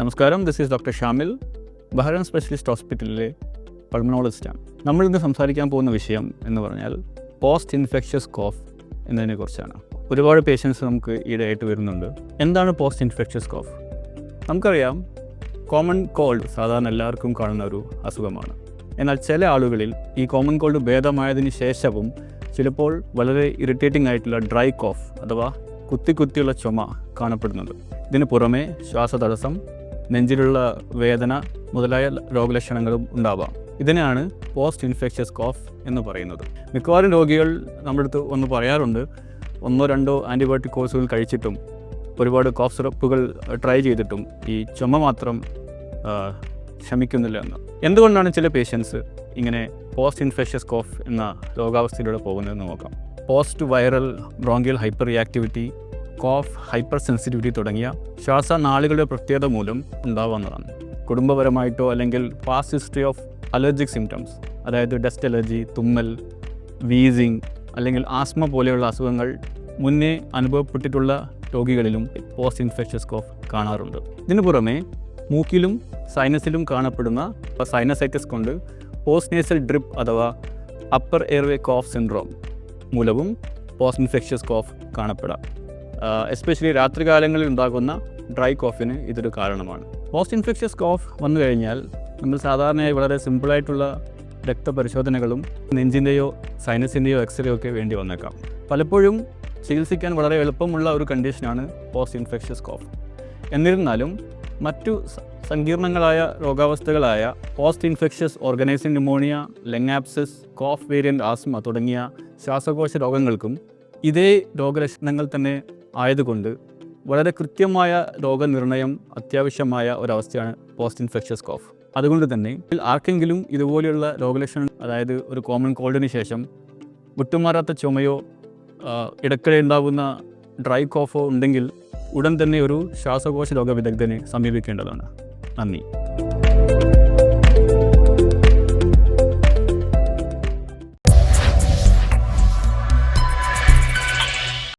നമസ്കാരം, this is doctor Shamil, Bahrain specialist ഹോസ്പിറ്റലിലെ പൾമണോളജിസ്റ്റാണ്. നമ്മളിന്ന് സംസാരിക്കാൻ പോകുന്ന വിഷയം എന്ന് പറഞ്ഞാൽ പോസ്റ്റ് ഇൻഫെക്ഷ്യസ് കോഫ് എന്നതിനെക്കുറിച്ചാണ്. ഒരുപാട് പേഷ്യൻസ് നമുക്ക് ഈയിടെയായിട്ട് വരുന്നുണ്ട്. എന്താണ് പോസ്റ്റ് ഇൻഫെക്ഷ്യസ് കോഫ്? നമുക്കറിയാം, കോമൺ കോൾഡ് സാധാരണ എല്ലാവർക്കും കാണുന്ന ഒരു അസുഖമാണ്. എന്നാൽ ചില ആളുകളിൽ ഈ കോമൺ കോൾഡ് ഭേദമായതിനു ശേഷവും ചിലപ്പോൾ വളരെ ഇറിറ്റേറ്റിംഗ് ആയിട്ടുള്ള ഡ്രൈ കോഫ് അഥവാ കുത്തിയുള്ള ചുമ കാണപ്പെടുന്നുണ്ട്. ഇതിന് പുറമെ ശ്വാസതടസ്സം, നെഞ്ചിലുള്ള വേദന മുതലായ രോഗലക്ഷണങ്ങളും ഉണ്ടാവാം. ഇതിനെയാണ് പോസ്റ്റ് ഇൻഫെക്ഷ്യസ് കോഫ് എന്ന് പറയുന്നത്. മിക്കവാറും രോഗികൾ നമ്മുടെ അടുത്ത് ഒന്ന് പറയാറുണ്ട്, 1-2 ആൻറ്റിബയോട്ടിക് കോഴ്സുകൾ കഴിച്ചിട്ടും ഒരുപാട് കോഫ് സിറപ്പുകൾ ട്രൈ ചെയ്തിട്ടും ഈ ചുമ മാത്രം ശമിക്കുന്നില്ല എന്ന്. എന്തുകൊണ്ടാണ് ചില പേഷ്യൻസ് ഇങ്ങനെ പോസ്റ്റ് ഇൻഫെക്ഷ്യസ് കോഫ് എന്ന രോഗാവസ്ഥയിലൂടെ പോകുന്നതെന്ന് നോക്കാം. Post viral bronchial hyperreactivity, cough, hypersensitivity തുടങ്ങിയ ശ്വാസനാളികളുടെ പ്രത്യേകത മൂലം ഉണ്ടാവുന്നതാണ്. കുടുംബപരമായിട്ടോ അല്ലെങ്കിൽ past history of allergic symptoms, അതായത് ഡസ്റ്റ് അലർജി, തുമ്മൽ, വീസിങ് അല്ലെങ്കിൽ ആസ്മ പോലെയുള്ള അസുഖങ്ങൾ മുന്നേ അനുഭവപ്പെട്ടിട്ടുള്ള രോഗികളിലും പോസ്റ്റ് ഇൻഫെക്ഷ്യസ് കോഫ് കാണാറുണ്ട്. ഇതിനു പുറമെ മൂക്കിലും സൈനസിലും കാണപ്പെടുന്ന സൈനസൈറ്റിസ് കൊണ്ട് പോസ്റ്റ് നേസൽ ഡ്രിപ്പ് അഥവാ അപ്പർ എയർവേ കോഫ് സിൻഡ്രോം മൂലവും പോസ്റ്റ് ഇൻഫെക്ഷ്യസ് കോഫ് കാണപ്പെടാം. എസ്പെഷ്യലി രാത്രികാലങ്ങളിൽ ഉണ്ടാകുന്ന ഡ്രൈ കോഫിന് ഇതൊരു കാരണമാണ്. പോസ്റ്റ് ഇൻഫെക്ഷ്യസ് കോഫ് വന്നു കഴിഞ്ഞാൽ നമ്മൾ സാധാരണയായി വളരെ സിമ്പിളായിട്ടുള്ള രക്തപരിശോധനകളും നെഞ്ചിൻ്റെയോ സൈനസിൻ്റെയോ എക്സ്റേ ഒക്കെ വേണ്ടി വന്നേക്കാം. പലപ്പോഴും ചികിത്സിക്കാൻ വളരെ എളുപ്പമുള്ള ഒരു കണ്ടീഷനാണ് പോസ്റ്റ് ഇൻഫെക്ഷ്യസ് കോഫ്. എന്നിരുന്നാലും മറ്റു സങ്കീർണങ്ങളായ രോഗാവസ്ഥകളായ post infectious organising pneumonia, lung abscess, cough variant asthma തുടങ്ങിയ ശ്വാസകോശ രോഗങ്ങൾക്കും ഇതേ രോഗലക്ഷണങ്ങൾ തന്നെ ആയതുകൊണ്ട് വളരെ കൃത്യമായ രോഗനിർണയം അത്യാവശ്യമായ ഒരവസ്ഥയാണ് പോസ്റ്റ് ഇൻഫെക്ഷ്യസ് കോഫ്. അതുകൊണ്ട് തന്നെ ആർക്കെങ്കിലും ഇതുപോലെയുള്ള രോഗലക്ഷണം, അതായത് ഒരു കോമൺ കോൾഡിന് ശേഷം വിട്ടുമാറാത്ത ചുമയോ ഇടയ്ക്കിടെ ഉണ്ടാകുന്ന ഡ്രൈ കോഫോ ഉണ്ടെങ്കിൽ ഉടൻ തന്നെ ഒരു ശ്വാസകോശ രോഗ വിദഗ്ധനെ സമീപിക്കേണ്ടതാണ്. നന്ദി.